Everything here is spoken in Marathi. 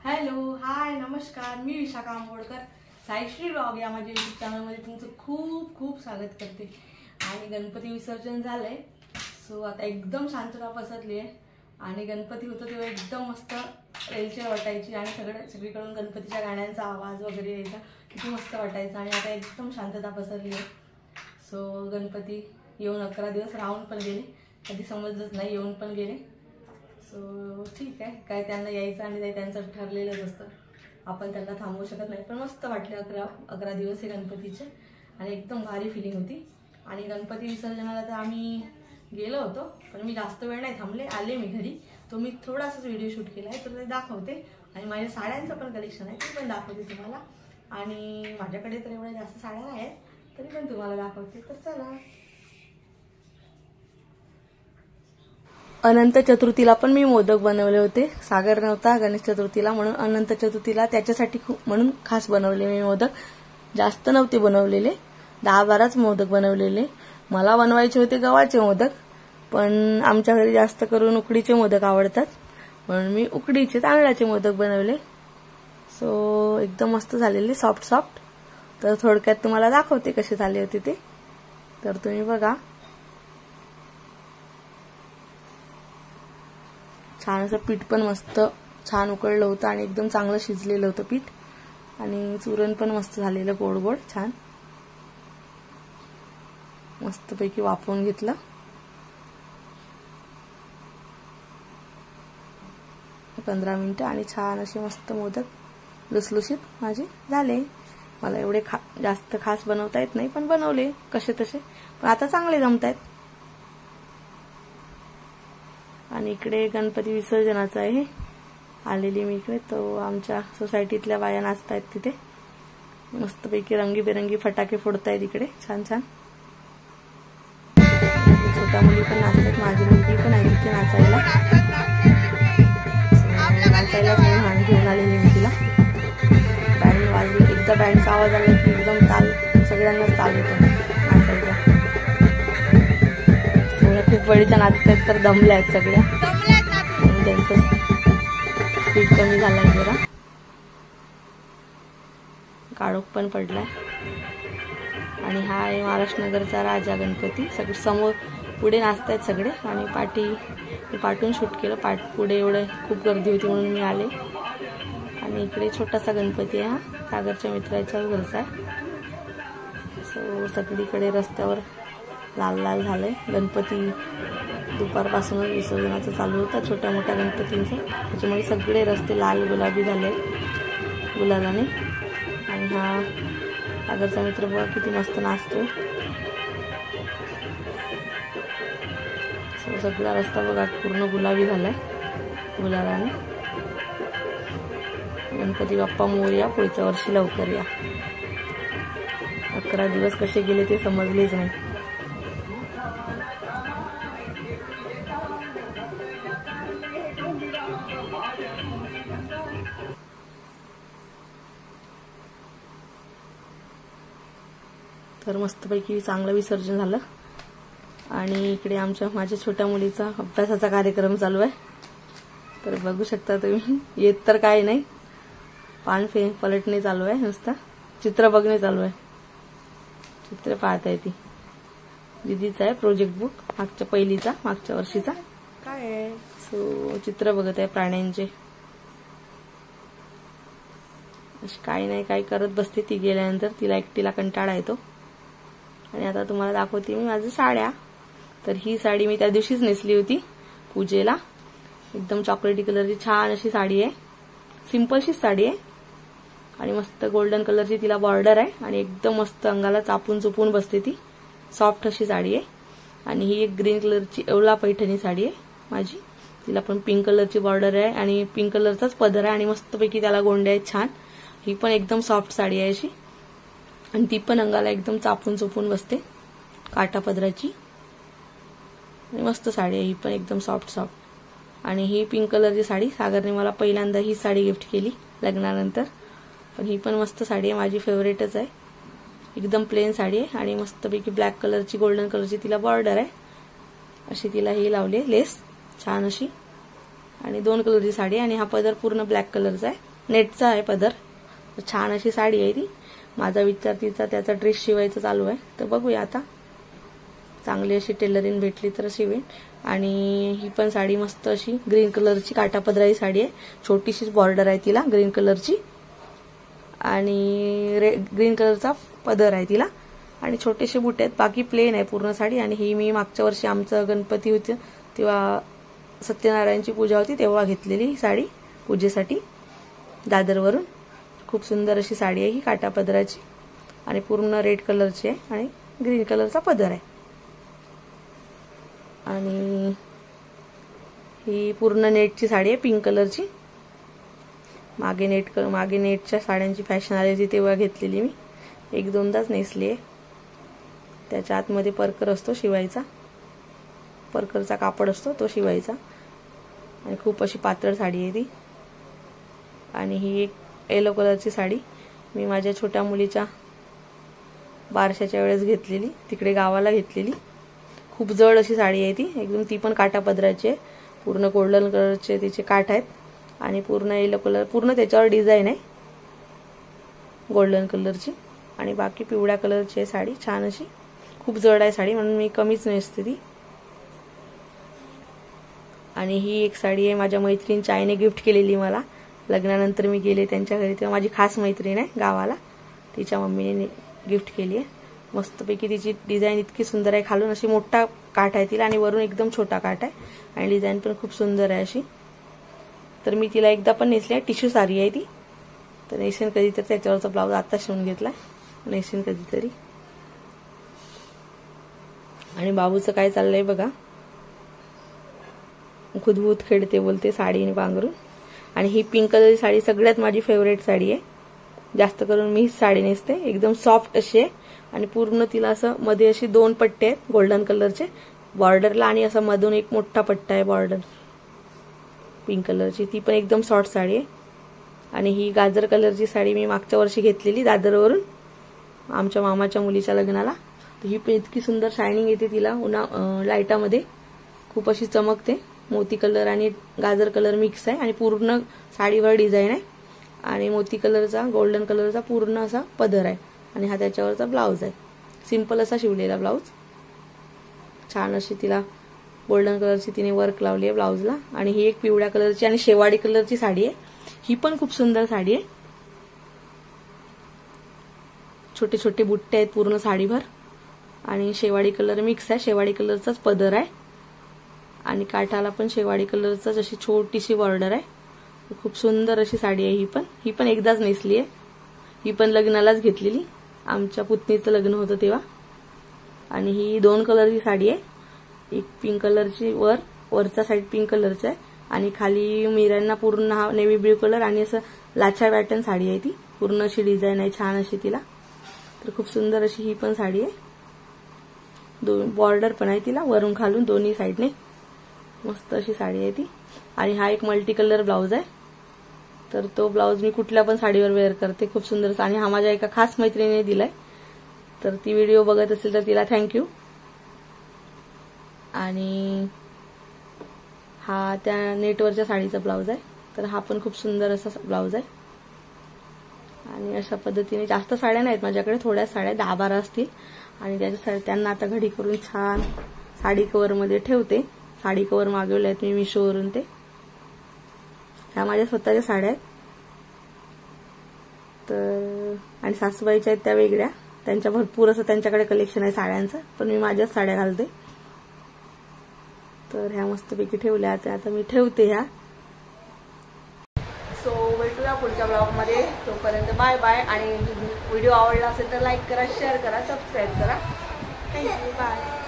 हॅलो हाय नमस्कार, मी विशाखा आंबोडकर साईश्री व्लॉग या माझ्या यूट्यूब चॅनलमध्ये तुमचं खूप खूप स्वागत करते। आणि गणपती विसर्जन झालंय, सो आता एकदम शांतता पसरली आहे। आणि गणपती होतो तेव्हा एकदम मस्त रेलचेल वाटायची आणि सगळीकडून गणपतीच्या गाण्यांचा आवाज वगैरे यायचा, किती मस्त वाटायचं। आणि आता एकदम शांतता पसरली आहे। सो गणपती येऊन 11 दिवस राहून पण गेले, कधी समजलंच नाही, येऊन पण गेले। सो ठीक आहे, काय त्यांना यायचं आणि ते त्यांचं ठरलेलंच असतं, आपण त्यांना थांबवू शकत नाही। पण मस्त वाटले 11 दिवस हे गणपतीचे आणि एकदम भारी फिलिंग होती। आणि गणपती विसर्जनाला तर आम्ही गेलो होतो, पण मी जास्त वेळ नाही थांबले, आले मी घरी। तो मी थोडासाच व्हिडिओ शूट केला आहे, तर ते दाखवते। आणि माझ्या साड्यांचं पण कलेक्शन आहे, ते पण दाखवते तुम्हाला। आणि माझ्याकडे तर एवढ्या जास्त साड्या नाही आहेत, तरी पण तुम्हाला दाखवते, तर चला। अनंत चतुर्थीला पण मी मोदक बनवले होते। सागर नव्हता गणेश चतुर्थीला, म्हणून अनंत चतुर्थीला त्याच्यासाठी म्हणून खास बनवले मी मोदक। जास्त नव्हते बनवलेले, 10-12च मोदक बनवलेले। मला बनवायचे होते गव्हाचे मोदक, पण आमच्या घरी जास्त करून उकडीचे मोदक आवडतात, म्हणून मी उकडीचे तांदळाचे मोदक बनवले। सो एकदम मस्त झालेले, सॉफ्ट सॉफ्ट। तर थोडक्यात तुम्हाला दाखवते कसे झाले होते ते, तर तुम्ही बघा। छान असं पीठ पण मस्त छान उकळलं होतं आणि एकदम चांगलं शिजलेलं होतं पीठ। आणि चूरण पण मस्त झालेलं, गोड गोड छान मस्तपैकी वाफवून घेतलं। पंधरा मिनिटं आणि छान असे मस्त मोदक लुसलुशीत माझे झाले। मला एवढे जास्त खास बनवता येत नाही, पण बनवले कसे तसे, पण आता चांगले जमतायत। आणि इकडे गणपती विसर्जनाचा आहे, आलेली मी इकडे। तो आमच्या सोसायटीतल्या बाया नाचतायत तिथे, मस्तपैकी रंगीबेरंगी फटाके फोडतायत इकडे, छान छान। छोट्या मुली पण नाचतात, माझी मुलगी पण आहे तिथे नाचायला म्हणून घेऊन आलेली मी तिला। बँड वाजली, एकदा बँडचा आवाज आला की एकदम ताल, सगळ्यांनाच ताल येतो नाचायचा। खूप वेळीच्या नाचत आहेत, तर दमल्या आहेत सगळ्या, त्यांचं स्पीड कमी झालाय जरा, काळोख पण पडलाय। आणि हा आहे महाराष्ट्र नगरचा राजा गणपती। सगळे समोर पुढे नाचतायत सगळे, आणि पाठून शूट केलं, पुढे एवढं खूप गर्दी होती म्हणून मी आले। आणि इकडे छोटासा गणपती आहे, हा सागरच्या मित्राच्या घरचा आहे। सो सगळीकडे रस्त्यावर लाल लाल झालंय। गणपती दुपारपासूनच विसर्जनाचं चालू होतं, छोट्या मोठ्या गणपतींचं, त्याच्यामुळे सगळे रस्ते लाल गुलाबी झाले गुलाबाने। आणि हा सागरचा मित्र बघा किती मस्त नाचतोय। सगळा रस्ता बघा पूर्ण गुलाबी झालाय गुलाबाने। गणपती बाप्पा मोरया, पुढच्या वर्षी लवकर या। 11 दिवस कसे गेले ते समजलेच नाही। तर मस्तपैकी चांगलं विसर्जन झालं। आणि इकडे माझ्या छोट्या मुलीचा अभ्यासाचा कार्यक्रम चालू आहे, तर बघू शकता तुम्ही। येत तर काही नाही, पान पलटणे चालू आहे, नुसतं चित्र बघणे चालू आहे। चित्र पाहताय ती, दीदीचा आहे प्रोजेक्ट बुक, मागच्या वर्षीचा काय आहे। सो चित्र बघत आहे प्राण्यांचे, काही नाही काही करत बसते ती गेल्यानंतर, तिला एकटीला कंटाळा येतो। आणि आता तुम्हाला दाखवते मी माझ्या साड्या। तर ही साडी मी त्या दिवशीच नेसली होती पूजेला, एकदम चॉकलेटी कलरची छान अशी साडी आहे, सिंपलशीच साडी आहे। आणि मस्त गोल्डन कलरची तिला बॉर्डर आहे, आणि एकदम मस्त अंगाला चापून चुपून बसते ती, सॉफ्ट अशी साडी आहे। आणि ही एक ग्रीन कलरची येवला पैठणी साडी आहे माझी, तिला पण पिंक कलरची बॉर्डर आहे आणि पिंक कलरचाच पदर आहे, आणि मस्तपैकी त्याला गोंडे आहेत छान। ही पण एकदम सॉफ्ट साडी आहे अशी, आणि ती पण अंगाला एकदम चापून चुपून बसते, काटा पदराची, आणि मस्त साडी आहे ही पण एकदम सॉफ्ट सॉफ्ट। आणि ही पिंक कलरची साडी सागरने मला पहिल्यांदा ही साडी गिफ्ट केली लग्नानंतर, पण ही पण मस्त साडी आहे, माझी फेवरेटच आहे। एकदम प्लेन साडी आहे, आणि मस्तपैकी ब्लॅक कलरची गोल्डन कलरची तिला बॉर्डर आहे, अशी तिला ही लावली लेस छान अशी। आणि 2 कलरची साडी, आणि हा पदर पूर्ण ब्लॅक कलरचा आहे। नेटचा आहे पदर, छान अशी साडी आहे ती. माझा विचार तिचा त्याचा ड्रेस शिवायचा चालू आहे, तर बघूया आता चांगली अशी टेलरिंग भेटली तर शिवेन. आणि ही पण साडी मस्त अशी ग्रीन कलरची काठापदराची साडी आहे, छोटीशीच बॉर्डर आहे तिला ग्रीन कलरची आणि ग्रीन कलरचा पदर आहे तिला आणि छोटेसे बुटे आहेत. बाकी प्लेन आहे पूर्ण साडी. आणि ही मी मागच्या वर्षी आमचं गणपती होते तेव्हा सत्यनारायणची पूजा होती तेव्हा घेतलेली साडी पूजेसाठी दादरवरून. खूप सुंदर अशी साडी आहे ही काठापदराची आणि पूर्ण रेड कलरची आहे आणि ग्रीन कलरचा पदर आहे. आणि ही पूर्ण नेटची साडी आहे पिंक कलरची. मागे नेटच्या साड्यांची फॅशन आली होती तेव्हा घेतलेली मी, एक दोनदाच नेसली आहे. त्याच्या आतमध्ये परकर असतो शिवायचा, परकरचा कापड असतो तो शिवायचा आणि खूप अशी पातळ साडी आहे ती. आणि ही एक येलो कलरची साडी मी माझ्या छोट्या मुलीच्या बारशाच्या वेळेस घेतलेली, तिकडे गावाला घेतलेली. खूप जड अशी साडी आहे ती एकदम, ती पण काठापदराची आहे. पूर्ण गोल्डन कलरचे तिचे काठ आहेत आणि पूर्ण येलो कलर, पूर्ण त्याच्यावर डिझाईन आहे गोल्डन कलरची. आणि बाकी पिवळ्या कलरची आहे साडी, छान अशी. खूप जड आहे साडी म्हणून मी कमीच नेसते ती. आणि ही एक साडी आहे माझ्या मैत्रिणीच्या आईने गिफ्ट केलेली मला. लग्नानंतर मी गेले त्यांच्या घरी तेव्हा माझी खास मैत्रीण आहे गावाला, तिच्या मम्मीने गिफ्ट केली आहे. मस्तपैकी तिची डिझाईन इतकी सुंदर आहे, खालून अशी मोठा काठ आहे तिला आणि वरून एकदम छोटा काठ आहे आणि डिझाईन पण खूप सुंदर आहे अशी. तर मी तिला एकदा पण नेसली आहे, टिश्यू साडी आहे ती. तर नेसेन कधी तर त्याच्यावरचा ब्लाऊज आता शिवून घेतलाय, नेसेन कधीतरी. आणि बाबूचं काय चाललंय बघा, खुदबूत खेळते बोलते साडीने पांघरून. आणि ही पिंक कलरची साडी सगळ्यात माझी फेवरेट साडी आहे, जास्त करून मी हीच साडी नेसते. एकदम सॉफ्ट अशी आहे आणि पूर्ण तिला असं मध्ये अशी दोन पट्टे आहेत गोल्डन कलरचे बॉर्डरला आणि असं मधून एक मोठा पट्टा आहे बॉर्डर पिंक कलरची. ती पण एकदम सॉफ्ट साडी आहे. आणि ही गाजर कलरची साडी मी मागच्या वर्षी घेतलेली दादरवरून आमच्या मामाच्या मुलीच्या लग्नाला. तर ही पण इतकी सुंदर शायनिंग येते तिला लाईटामध्ये, खूप अशी चमकते. मोती कलर आणि गाजर कलर मिक्स आहे आणि पूर्ण साडीवर डिझाईन आहे आणि मोती कलरचा गोल्डन कलरचा पूर्ण असा पदर आहे आणि हा त्याच्यावरचा ब्लाऊज आहे, सिंपल असा शिवलेला ब्लाऊज. छान अशी तिला गोल्डन कलरची तिने वर्क लावली आहे ब्लाऊजला. आणि ही एक पिवळ्या कलरची आणि शेवाडी कलरची साडी आहे, ही पण खूप सुंदर साडी आहे. छोटे छोटे बुट्टे आहेत पूर्ण साडीभर आणि शेवाडी कलर मिक्स आहे, शेवाडी कलरचाच पदर आहे आणि काठाला पण शेवाडी कलरचाच अशी छोटीशी बॉर्डर आहे. खूप सुंदर अशी साडी आहे ही पण एकदाच नेसली आहे. ही पण लग्नालाच घेतलेली, आमच्या पुतणीचं लग्न होतं तेव्हा. आणि ही 2 कलरची साडी आहे, एक पिंक कलरची वरचा साईड पिंक कलरचा आहे आणि खाली मिऱ्यांना पूर्ण हा नेव्ही ब्ल्यू कलर आणि असं लाछा पॅटर्न साडी आहे ती, पूर्ण अशी डिझाईन आहे छान अशी तिला. तर खूप सुंदर अशी ही पण साडी आहे, दोन बॉर्डर पण आहे तिला वरून खालून दोन्ही साईडने, मस्त अशी साडी आहे ती. आणि हा एक मल्टी कलर ब्लाऊज आहे, तर तो ब्लाऊज मी कुठल्या पण साडीवर वेअर करते, खूप सुंदर. आणि हा माझ्या एका खास मैत्रिणीने दिलाय, तर ती व्हिडिओ बघत असेल तर तिला थँक्यू. आणि हा त्या नेटवरच्या साडीचा ब्लाऊज आहे, तर हा पण खूप सुंदर असा ब्लाऊज आहे. आणि अशा पद्धतीने जास्त साड्या नाहीत माझ्याकडे, थोड्या साड्या 10-12 असतील आणि त्याच्या त्यांना आता घडी करून छान साडी कव्हर मध्ये ठेवते. साडी कव्हर मागवले आहेत मी मिशोवरून, ते ह्या माझ्या स्वतःच्या साड्या आहेत. तर आणि सासूबाईच्या आहेत त्या वेगळ्या, त्यांच्या भरपूर असं त्यांच्याकडे कलेक्शन आहे साड्यांचं, पण मी माझ्याच साड्या घालते. तर ह्या मस्तपैकी ठेवल्या आता मी ठेवते ह्या. सो भेटूया पुढच्या ब्लॉगमध्ये, तोपर्यंत बाय बाय. आणि व्हिडिओ आवडला असेल तर लाईक करा, शेअर करा, सबस्क्राईब करा. Thank you, bye.